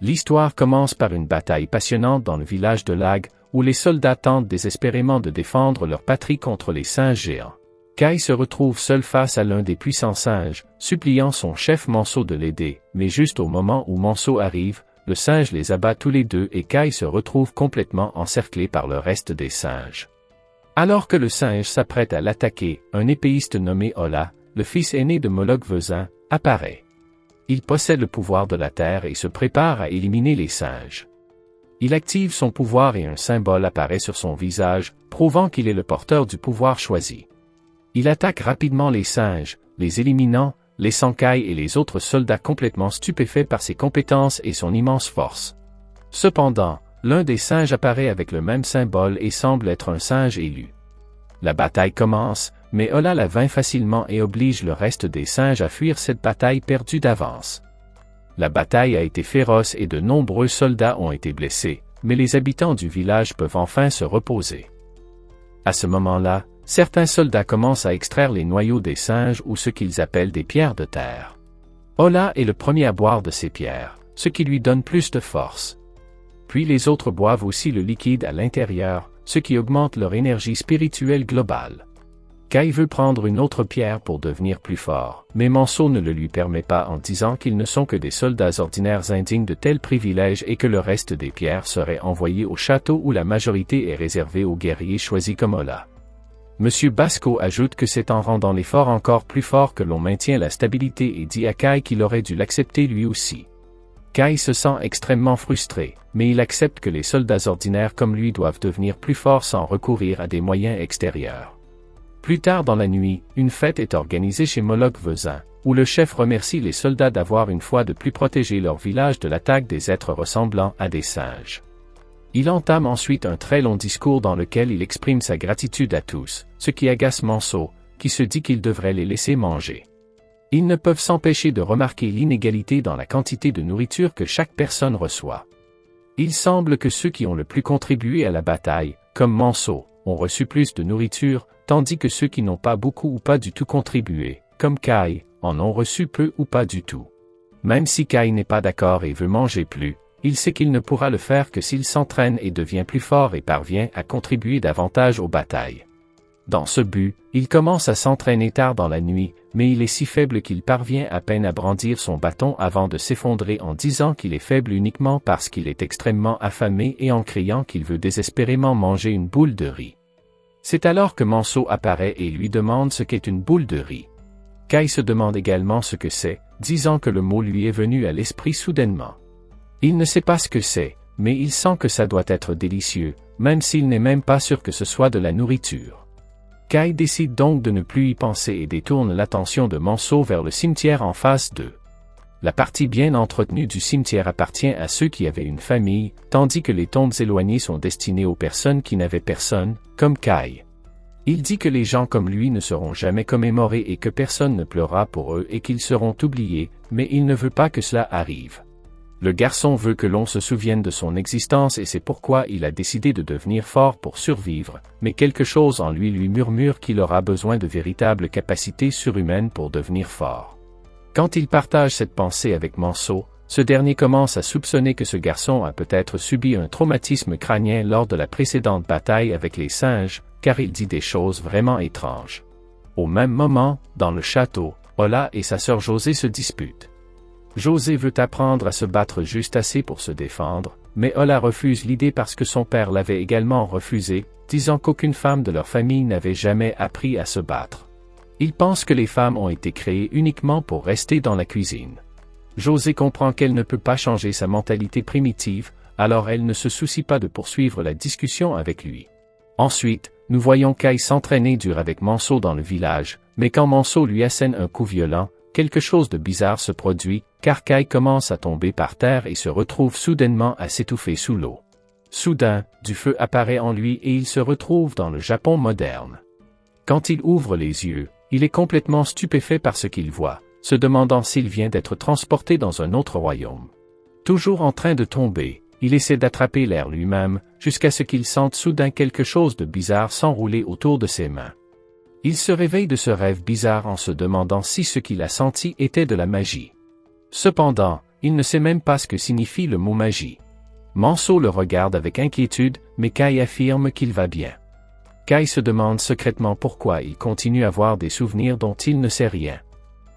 L'histoire commence par une bataille passionnante dans le village de Lag, où les soldats tentent désespérément de défendre leur patrie contre les singes géants. Kai se retrouve seul face à l'un des puissants singes, suppliant son chef Manso de l'aider, mais juste au moment où Manso arrive, le singe les abat tous les deux et Kai se retrouve complètement encerclé par le reste des singes. Alors que le singe s'apprête à l'attaquer, un épéiste nommé Ola, le fils aîné de Moloch Vezin, apparaît. Il possède le pouvoir de la terre et se prépare à éliminer les singes. Il active son pouvoir et un symbole apparaît sur son visage, prouvant qu'il est le porteur du pouvoir choisi. Il attaque rapidement les singes, les éliminant, laissant Kai et les autres soldats complètement stupéfaits par ses compétences et son immense force. Cependant, l'un des singes apparaît avec le même symbole et semble être un singe élu. La bataille commence, mais Ola la vainc facilement et oblige le reste des singes à fuir cette bataille perdue d'avance. La bataille a été féroce et de nombreux soldats ont été blessés, mais les habitants du village peuvent enfin se reposer. À ce moment-là, certains soldats commencent à extraire les noyaux des singes ou ce qu'ils appellent des pierres de terre. Ola est le premier à boire de ces pierres, ce qui lui donne plus de force. Puis les autres boivent aussi le liquide à l'intérieur, ce qui augmente leur énergie spirituelle globale. Kai veut prendre une autre pierre pour devenir plus fort, mais Manso ne le lui permet pas en disant qu'ils ne sont que des soldats ordinaires indignes de tels privilèges et que le reste des pierres serait envoyé au château où la majorité est réservée aux guerriers choisis comme Ola. Monsieur Basco ajoute que c'est en rendant l'effort encore plus fort que l'on maintient la stabilité et dit à Kai qu'il aurait dû l'accepter lui aussi. Kai se sent extrêmement frustré, mais il accepte que les soldats ordinaires comme lui doivent devenir plus forts sans recourir à des moyens extérieurs. Plus tard dans la nuit, une fête est organisée chez Moloch Vezin, où le chef remercie les soldats d'avoir une fois de plus protégé leur village de l'attaque des êtres ressemblant à des singes. Il entame ensuite un très long discours dans lequel il exprime sa gratitude à tous, ce qui agace Manso, qui se dit qu'il devrait les laisser manger. Ils ne peuvent s'empêcher de remarquer l'inégalité dans la quantité de nourriture que chaque personne reçoit. Il semble que ceux qui ont le plus contribué à la bataille, comme Manso, ont reçu plus de nourriture, tandis que ceux qui n'ont pas beaucoup ou pas du tout contribué, comme Kai, en ont reçu peu ou pas du tout. Même si Kai n'est pas d'accord et veut manger plus, il sait qu'il ne pourra le faire que s'il s'entraîne et devient plus fort et parvient à contribuer davantage aux batailles. Dans ce but, il commence à s'entraîner tard dans la nuit, mais il est si faible qu'il parvient à peine à brandir son bâton avant de s'effondrer en disant qu'il est faible uniquement parce qu'il est extrêmement affamé et en criant qu'il veut désespérément manger une boule de riz. C'est alors que Manso apparaît et lui demande ce qu'est une boule de riz. Kai se demande également ce que c'est, disant que le mot lui est venu à l'esprit soudainement. Il ne sait pas ce que c'est, mais il sent que ça doit être délicieux, même s'il n'est même pas sûr que ce soit de la nourriture. Kai décide donc de ne plus y penser et détourne l'attention de Manso vers le cimetière en face d'eux. La partie bien entretenue du cimetière appartient à ceux qui avaient une famille, tandis que les tombes éloignées sont destinées aux personnes qui n'avaient personne, comme Kai. Il dit que les gens comme lui ne seront jamais commémorés et que personne ne pleurera pour eux et qu'ils seront oubliés, mais il ne veut pas que cela arrive. Le garçon veut que l'on se souvienne de son existence et c'est pourquoi il a décidé de devenir fort pour survivre, mais quelque chose en lui murmure qu'il aura besoin de véritables capacités surhumaines pour devenir fort. Quand il partage cette pensée avec Manso, ce dernier commence à soupçonner que ce garçon a peut-être subi un traumatisme crânien lors de la précédente bataille avec les singes, car il dit des choses vraiment étranges. Au même moment, dans le château, Ola et sa sœur José se disputent. José veut apprendre à se battre juste assez pour se défendre, mais Ola refuse l'idée parce que son père l'avait également refusé, disant qu'aucune femme de leur famille n'avait jamais appris à se battre. Il pense que les femmes ont été créées uniquement pour rester dans la cuisine. José comprend qu'elle ne peut pas changer sa mentalité primitive, alors elle ne se soucie pas de poursuivre la discussion avec lui. Ensuite, nous voyons Kai s'entraîner dur avec Manso dans le village, mais quand Manso lui assène un coup violent, quelque chose de bizarre se produit, car Kai commence à tomber par terre et se retrouve soudainement à s'étouffer sous l'eau. Soudain, du feu apparaît en lui et il se retrouve dans le Japon moderne. Quand il ouvre les yeux, il est complètement stupéfait par ce qu'il voit, se demandant s'il vient d'être transporté dans un autre royaume. Toujours en train de tomber, il essaie d'attraper l'air lui-même, jusqu'à ce qu'il sente soudain quelque chose de bizarre s'enrouler autour de ses mains. Il se réveille de ce rêve bizarre en se demandant si ce qu'il a senti était de la magie. Cependant, il ne sait même pas ce que signifie le mot magie. Manso le regarde avec inquiétude, mais Kai affirme qu'il va bien. Kai se demande secrètement pourquoi il continue à avoir des souvenirs dont il ne sait rien.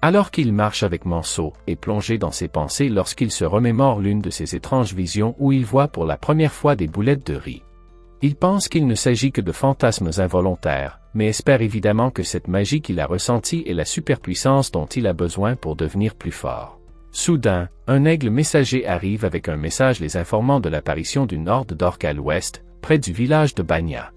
Alors qu'il marche avec Manso, et plongé dans ses pensées lorsqu'il se remémore l'une de ces étranges visions où il voit pour la première fois des boulettes de riz. Il pense qu'il ne s'agit que de fantasmes involontaires, mais espère évidemment que cette magie qu'il a ressentie est la superpuissance dont il a besoin pour devenir plus fort. Soudain, un aigle messager arrive avec un message les informant de l'apparition d'une horde d'orques à l'ouest, près du village de Banya.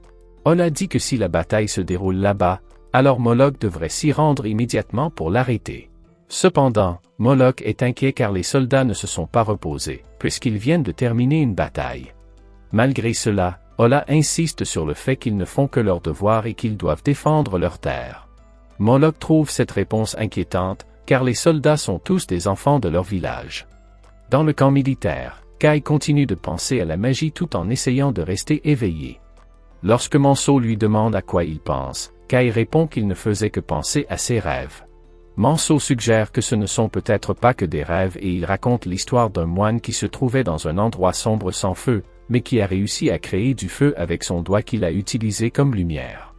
Ola dit que si la bataille se déroule là-bas, alors Moloch devrait s'y rendre immédiatement pour l'arrêter. Cependant, Moloch est inquiet car les soldats ne se sont pas reposés, puisqu'ils viennent de terminer une bataille. Malgré cela, Ola insiste sur le fait qu'ils ne font que leur devoir et qu'ils doivent défendre leur terre. Moloch trouve cette réponse inquiétante, car les soldats sont tous des enfants de leur village. Dans le camp militaire, Kai continue de penser à la magie tout en essayant de rester éveillé. Lorsque Manso lui demande à quoi il pense, Kai répond qu'il ne faisait que penser à ses rêves. Manso suggère que ce ne sont peut-être pas que des rêves et il raconte l'histoire d'un moine qui se trouvait dans un endroit sombre sans feu, mais qui a réussi à créer du feu avec son doigt qu'il a utilisé comme lumière.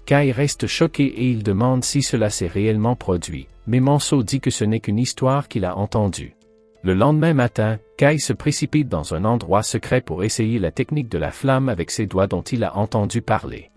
Kai reste choqué et il demande si cela s'est réellement produit, mais Manso dit que ce n'est qu'une histoire qu'il a entendue. Le lendemain matin, Kai se précipite dans un endroit secret pour essayer la technique de la flamme avec ses doigts dont il a entendu parler.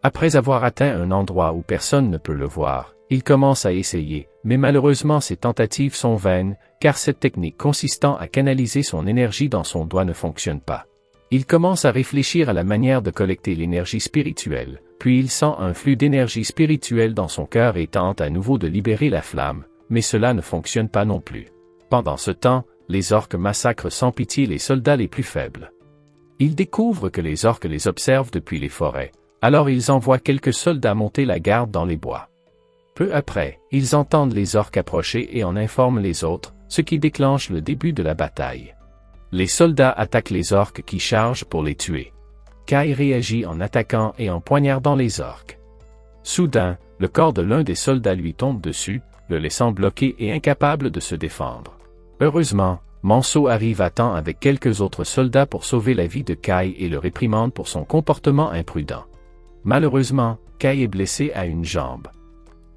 Après avoir atteint un endroit où personne ne peut le voir, il commence à essayer, mais malheureusement ses tentatives sont vaines, car cette technique consistant à canaliser son énergie dans son doigt ne fonctionne pas. Il commence à réfléchir à la manière de collecter l'énergie spirituelle, puis il sent un flux d'énergie spirituelle dans son cœur et tente à nouveau de libérer la flamme, mais cela ne fonctionne pas non plus. Pendant ce temps, les orques massacrent sans pitié les soldats les plus faibles. Il découvre que les orques les observent depuis les forêts, alors ils envoient quelques soldats monter la garde dans les bois. Peu après, ils entendent les orques approcher et en informent les autres, ce qui déclenche le début de la bataille. Les soldats attaquent les orques qui chargent pour les tuer. Kai réagit en attaquant et en poignardant les orques. Soudain, le corps de l'un des soldats lui tombe dessus, le laissant bloqué et incapable de se défendre. Heureusement, Manso arrive à temps avec quelques autres soldats pour sauver la vie de Kai et le réprimande pour son comportement imprudent. Malheureusement, Kai est blessé à une jambe.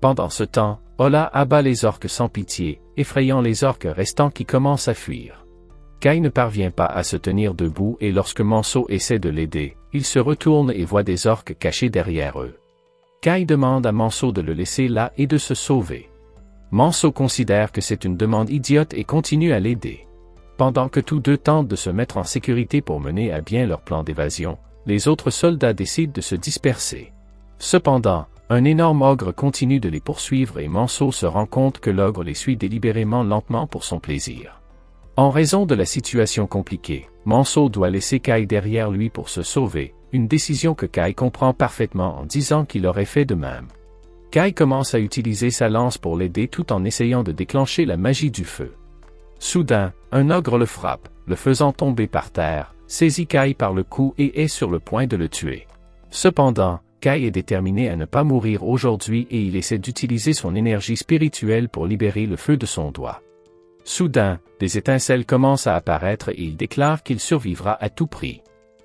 Pendant ce temps, Ola abat les orques sans pitié, effrayant les orques restants qui commencent à fuir. Kai ne parvient pas à se tenir debout et lorsque Manso essaie de l'aider, il se retourne et voit des orques cachés derrière eux. Kai demande à Manso de le laisser là et de se sauver. Manso considère que c'est une demande idiote et continue à l'aider. Pendant que tous deux tentent de se mettre en sécurité pour mener à bien leur plan d'évasion, les autres soldats décident de se disperser. Cependant, un énorme ogre continue de les poursuivre et Manso se rend compte que l'ogre les suit délibérément lentement pour son plaisir. En raison de la situation compliquée, Manso doit laisser Kai derrière lui pour se sauver, une décision que Kai comprend parfaitement en disant qu'il aurait fait de même. Kai commence à utiliser sa lance pour l'aider tout en essayant de déclencher la magie du feu. Soudain, un ogre le frappe, le faisant tomber par terre, saisit Kai par le cou et est sur le point de le tuer. Cependant, Kai est déterminé à ne pas mourir aujourd'hui et il essaie d'utiliser son énergie spirituelle pour libérer le feu de son doigt. Soudain, des étincelles commencent à apparaître et il déclare qu'il survivra à tout prix.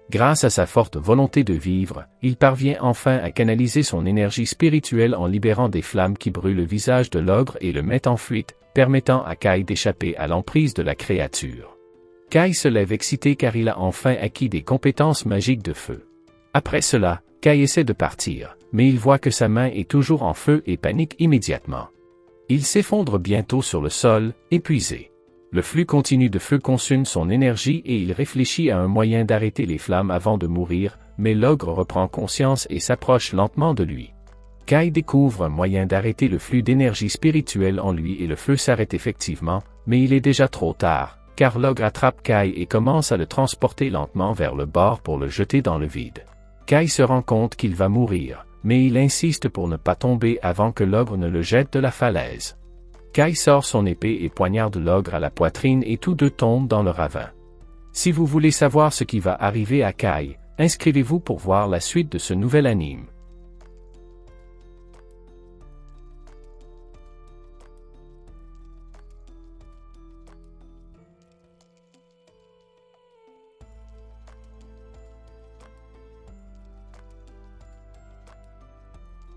Grâce à sa forte volonté de vivre, il parvient enfin à canaliser son énergie spirituelle en libérant des flammes qui brûlent le visage de l'ogre et le mettent en fuite, permettant à Kai d'échapper à l'emprise de la créature. Kai se lève excité car il a enfin acquis des compétences magiques de feu. Après cela, Kai essaie de partir, mais il voit que sa main est toujours en feu et panique immédiatement. Il s'effondre bientôt sur le sol, épuisé. Le flux continu de feu consume son énergie et il réfléchit à un moyen d'arrêter les flammes avant de mourir, mais l'ogre reprend conscience et s'approche lentement de lui. Kai découvre un moyen d'arrêter le flux d'énergie spirituelle en lui et le feu s'arrête effectivement, mais il est déjà trop tard, car l'ogre attrape Kai et commence à le transporter lentement vers le bord pour le jeter dans le vide. Kai se rend compte qu'il va mourir, mais il insiste pour ne pas tomber avant que l'ogre ne le jette de la falaise. Kai sort son épée et poignarde l'ogre à la poitrine et tous deux tombent dans le ravin. Si vous voulez savoir ce qui va arriver à Kai, inscrivez-vous pour voir la suite de ce nouvel anime.